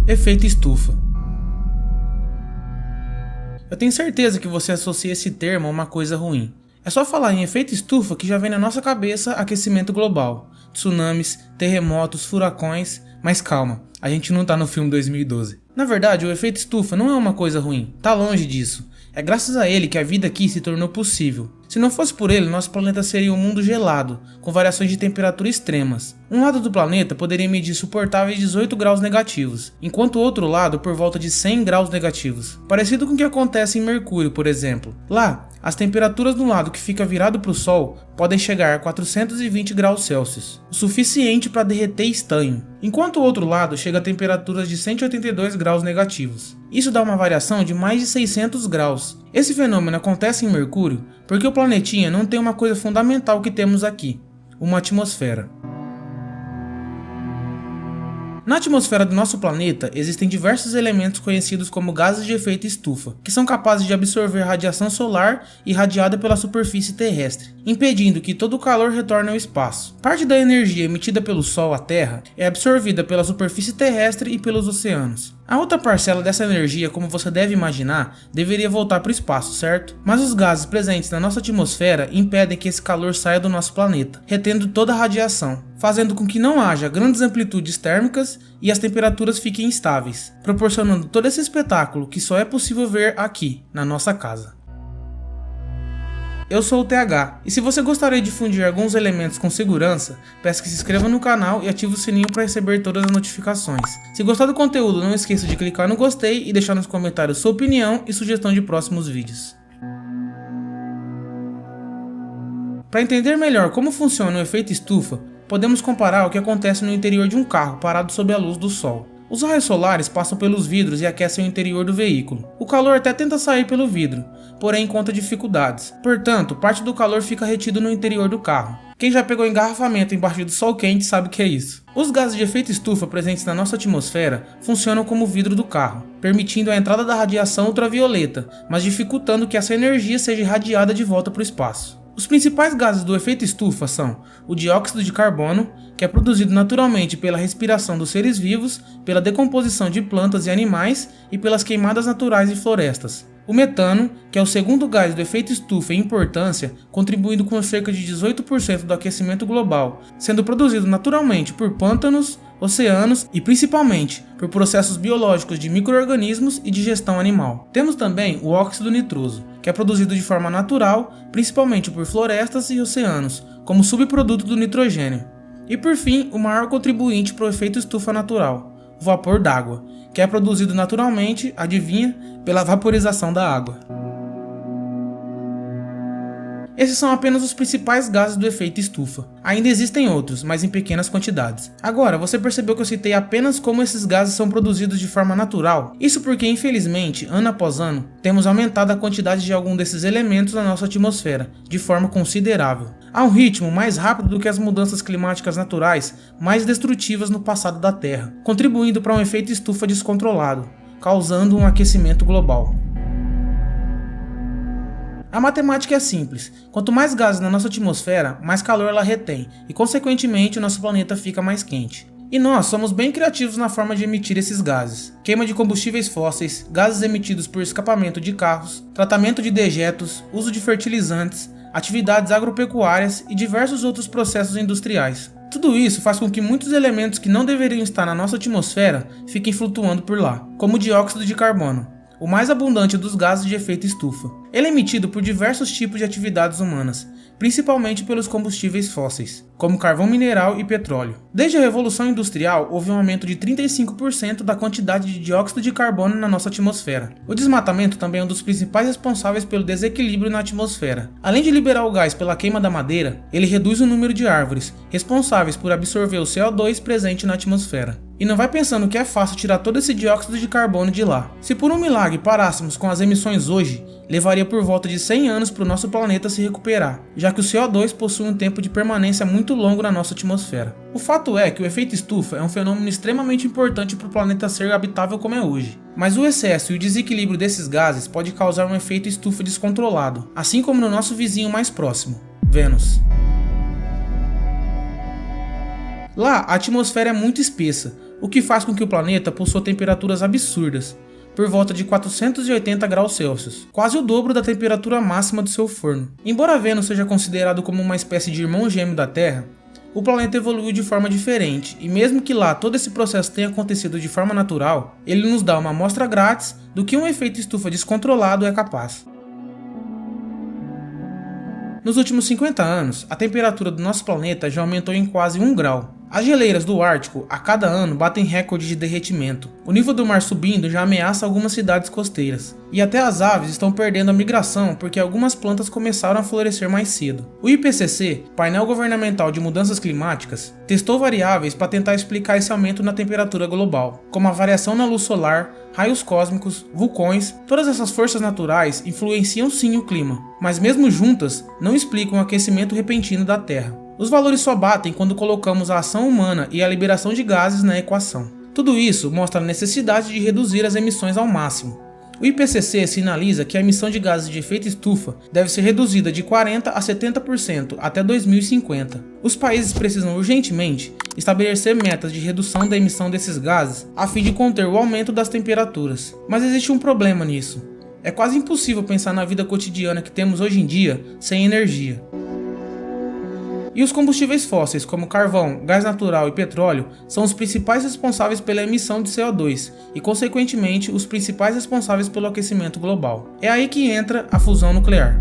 Efeito estufa. Eu tenho certeza que você associa esse termo a uma coisa ruim. É só falar em efeito estufa que já vem na nossa cabeça aquecimento global, tsunamis, terremotos, furacões, mas calma, a gente não tá no filme 2012. Na verdade, o efeito estufa não é uma coisa ruim, tá longe disso. É graças a ele que a vida aqui se tornou possível. Se não fosse por ele, nosso planeta seria um mundo gelado, com variações de temperatura extremas. Um lado do planeta poderia medir suportáveis 18 graus negativos, enquanto o outro lado por volta de 100 graus negativos. Parecido com o que acontece em Mercúrio, por exemplo. Lá, as temperaturas do lado que fica virado para o Sol podem chegar a 420 graus Celsius, o suficiente para derreter estanho, enquanto o outro lado chega a temperaturas de 182 graus negativos. Isso dá uma variação de mais de 600 graus. Esse fenômeno acontece em Mercúrio porque o planetinha não tem uma coisa fundamental que temos aqui, uma atmosfera. Na atmosfera do nosso planeta existem diversos elementos conhecidos como gases de efeito estufa, que são capazes de absorver radiação solar irradiada pela superfície terrestre, impedindo que todo o calor retorne ao espaço. Parte da energia emitida pelo Sol à Terra é absorvida pela superfície terrestre e pelos oceanos. A outra parcela dessa energia, como você deve imaginar, deveria voltar para o espaço, certo? Mas os gases presentes na nossa atmosfera impedem que esse calor saia do nosso planeta, retendo toda a radiação, fazendo com que não haja grandes amplitudes térmicas e as temperaturas fiquem estáveis, proporcionando todo esse espetáculo que só é possível ver aqui, na nossa casa. Eu sou o TH, e se você gostaria de difundir alguns elementos com segurança, peço que se inscreva no canal e ative o sininho para receber todas as notificações. Se gostar do conteúdo, não esqueça de clicar no gostei e deixar nos comentários sua opinião e sugestão de próximos vídeos. Para entender melhor como funciona o efeito estufa, podemos comparar o que acontece no interior de um carro parado sob a luz do sol. Os raios solares passam pelos vidros e aquecem o interior do veículo. O calor até tenta sair pelo vidro, porém encontra dificuldades. Portanto, parte do calor fica retido no interior do carro. Quem já pegou engarrafamento embaixo do sol quente sabe o que é isso. Os gases de efeito estufa presentes na nossa atmosfera funcionam como o vidro do carro, permitindo a entrada da radiação ultravioleta, mas dificultando que essa energia seja irradiada de volta para o espaço. Os principais gases do efeito estufa são o dióxido de carbono, que é produzido naturalmente pela respiração dos seres vivos, pela decomposição de plantas e animais e pelas queimadas naturais de florestas. O metano, que é o segundo gás do efeito estufa em importância, contribuindo com cerca de 18% do aquecimento global, sendo produzido naturalmente por pântanos, oceanos e principalmente por processos biológicos de micro-organismos e digestão animal. Temos também o óxido nitroso, que é produzido de forma natural, principalmente por florestas e oceanos, como subproduto do nitrogênio. E por fim, o maior contribuinte para o efeito estufa natural, o vapor d'água, que é produzido naturalmente, adivinha, pela vaporização da água. Esses são apenas os principais gases do efeito estufa. Ainda existem outros, mas em pequenas quantidades. Agora, você percebeu que eu citei apenas como esses gases são produzidos de forma natural? Isso porque, infelizmente, ano após ano, temos aumentado a quantidade de algum desses elementos na nossa atmosfera, de forma considerável. Há um ritmo mais rápido do que as mudanças climáticas naturais mais destrutivas no passado da Terra, contribuindo para um efeito estufa descontrolado, causando um aquecimento global. A matemática é simples, quanto mais gases na nossa atmosfera, mais calor ela retém, e consequentemente o nosso planeta fica mais quente. E nós somos bem criativos na forma de emitir esses gases. Queima de combustíveis fósseis, gases emitidos por escapamento de carros, tratamento de dejetos, uso de fertilizantes, atividades agropecuárias e diversos outros processos industriais. Tudo isso faz com que muitos elementos que não deveriam estar na nossa atmosfera fiquem flutuando por lá, como o dióxido de carbono, o mais abundante dos gases de efeito estufa. Ele é emitido por diversos tipos de atividades humanas, principalmente pelos combustíveis fósseis, como carvão mineral e petróleo. Desde a Revolução Industrial, houve um aumento de 35% da quantidade de dióxido de carbono na nossa atmosfera. O desmatamento também é um dos principais responsáveis pelo desequilíbrio na atmosfera. Além de liberar o gás pela queima da madeira, ele reduz o número de árvores, responsáveis por absorver o CO2 presente na atmosfera. E não vai pensando que é fácil tirar todo esse dióxido de carbono de lá. Se por um milagre parássemos com as emissões hoje, levaria por volta de 100 anos para o nosso planeta se recuperar, já que o CO2 possui um tempo de permanência muito longo na nossa atmosfera. O fato é que o efeito estufa é um fenômeno extremamente importante para o planeta ser habitável como é hoje. Mas o excesso e o desequilíbrio desses gases pode causar um efeito estufa descontrolado, assim como no nosso vizinho mais próximo, Vênus. Lá, a atmosfera é muito espessa, o que faz com que o planeta possua temperaturas absurdas, por volta de 480 graus Celsius, quase o dobro da temperatura máxima do seu forno. Embora Vênus seja considerado como uma espécie de irmão gêmeo da Terra, o planeta evoluiu de forma diferente, e mesmo que lá todo esse processo tenha acontecido de forma natural, ele nos dá uma amostra grátis do que um efeito estufa descontrolado é capaz. Nos últimos 50 anos, a temperatura do nosso planeta já aumentou em quase 1 grau. As geleiras do Ártico a cada ano batem recorde de derretimento. O nível do mar subindo já ameaça algumas cidades costeiras. E até as aves estão perdendo a migração porque algumas plantas começaram a florescer mais cedo. O IPCC, Painel Governamental de Mudanças Climáticas, testou variáveis para tentar explicar esse aumento na temperatura global, como a variação na luz solar, raios cósmicos, vulcões. Todas essas forças naturais influenciam sim o clima, mas mesmo juntas, não explicam o aquecimento repentino da Terra. Os valores só batem quando colocamos a ação humana e a liberação de gases na equação. Tudo isso mostra a necessidade de reduzir as emissões ao máximo. O IPCC sinaliza que a emissão de gases de efeito estufa deve ser reduzida de 40% a 70% até 2050. Os países precisam urgentemente estabelecer metas de redução da emissão desses gases a fim de conter o aumento das temperaturas. Mas existe um problema nisso. É quase impossível pensar na vida cotidiana que temos hoje em dia sem energia. E os combustíveis fósseis, como carvão, gás natural e petróleo, são os principais responsáveis pela emissão de CO2 e, consequentemente, os principais responsáveis pelo aquecimento global. É aí que entra a fusão nuclear.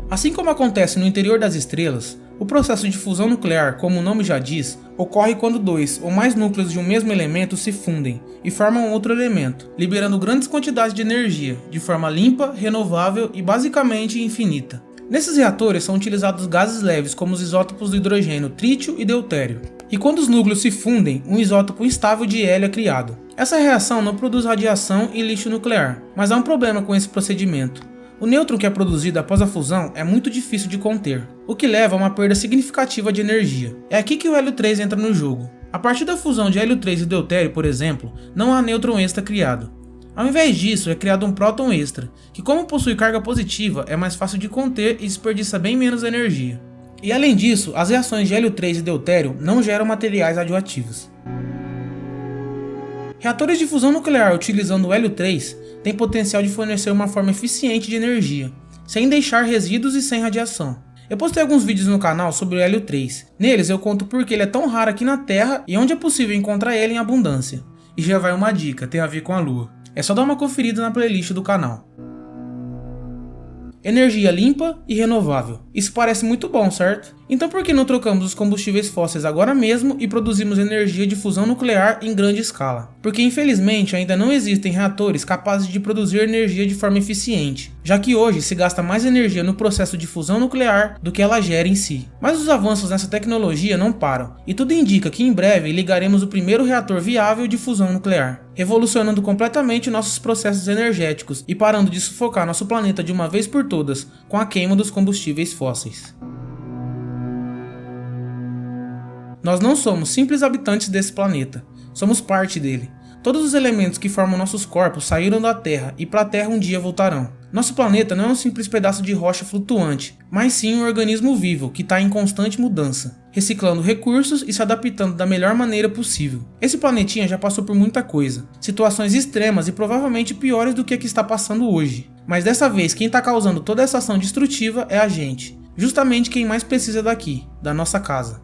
Assim como acontece no interior das estrelas, o processo de fusão nuclear, como o nome já diz, ocorre quando dois ou mais núcleos de um mesmo elemento se fundem e formam outro elemento, liberando grandes quantidades de energia, de forma limpa, renovável e basicamente infinita. Nesses reatores são utilizados gases leves como os isótopos do hidrogênio trítio e deutério. E quando os núcleos se fundem, um isótopo instável de hélio é criado. Essa reação não produz radiação e lixo nuclear, mas há um problema com esse procedimento. O nêutron que é produzido após a fusão é muito difícil de conter, o que leva a uma perda significativa de energia. É aqui que o hélio 3 entra no jogo. A partir da fusão de hélio 3 e deutério, por exemplo, não há nêutron extra criado. Ao invés disso, é criado um próton extra, que como possui carga positiva, é mais fácil de conter e desperdiça bem menos energia. E além disso, as reações de hélio 3 e deutério não geram materiais radioativos. Reatores de fusão nuclear utilizando o hélio 3 têm potencial de fornecer uma forma eficiente de energia, sem deixar resíduos e sem radiação. Eu postei alguns vídeos no canal sobre o hélio 3. Neles eu conto por que ele é tão raro aqui na Terra e onde é possível encontrar ele em abundância. E já vai uma dica, tem a ver com a Lua. É só dar uma conferida na playlist do canal. Energia limpa e renovável. Isso parece muito bom, certo? Então por que não trocamos os combustíveis fósseis agora mesmo e produzimos energia de fusão nuclear em grande escala? Porque infelizmente ainda não existem reatores capazes de produzir energia de forma eficiente, já que hoje se gasta mais energia no processo de fusão nuclear do que ela gera em si. Mas os avanços nessa tecnologia não param, e tudo indica que em breve ligaremos o primeiro reator viável de fusão nuclear, revolucionando completamente nossos processos energéticos e parando de sufocar nosso planeta de uma vez por todas com a queima dos combustíveis fósseis. Nós não somos simples habitantes desse planeta, somos parte dele. Todos os elementos que formam nossos corpos saíram da Terra e para a Terra um dia voltarão. Nosso planeta não é um simples pedaço de rocha flutuante, mas sim um organismo vivo que está em constante mudança, reciclando recursos e se adaptando da melhor maneira possível. Esse planetinha já passou por muita coisa, situações extremas e provavelmente piores do que a que está passando hoje. Mas dessa vez quem está causando toda essa ação destrutiva é a gente, justamente quem mais precisa daqui, da nossa casa.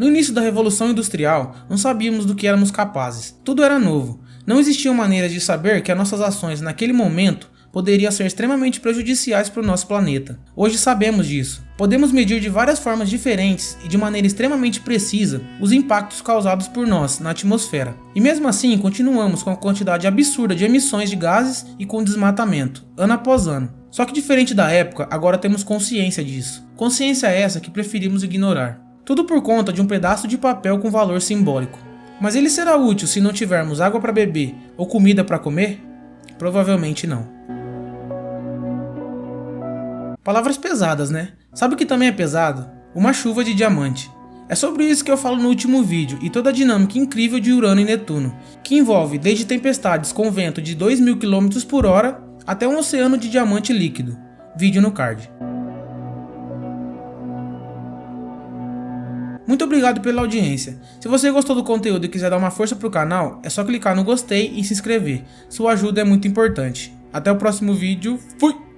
No início da Revolução Industrial, não sabíamos do que éramos capazes. Tudo era novo. Não existiam maneiras de saber que as nossas ações naquele momento poderiam ser extremamente prejudiciais para o nosso planeta. Hoje sabemos disso. Podemos medir de várias formas diferentes e de maneira extremamente precisa os impactos causados por nós na atmosfera. E mesmo assim, continuamos com a quantidade absurda de emissões de gases e com desmatamento, ano após ano. Só que diferente da época, agora temos consciência disso. Consciência essa que preferimos ignorar. Tudo por conta de um pedaço de papel com valor simbólico. Mas ele será útil se não tivermos água para beber ou comida para comer? Provavelmente não. Palavras pesadas, né? Sabe o que também é pesado? Uma chuva de diamante. É sobre isso que eu falo no último vídeo e toda a dinâmica incrível de Urano e Netuno, que envolve desde tempestades com vento de 2.000 km/h até um oceano de diamante líquido. Vídeo no card. Muito obrigado pela audiência. Se você gostou do conteúdo e quiser dar uma força pro canal, é só clicar no gostei e se inscrever. Sua ajuda é muito importante. Até o próximo vídeo. Fui!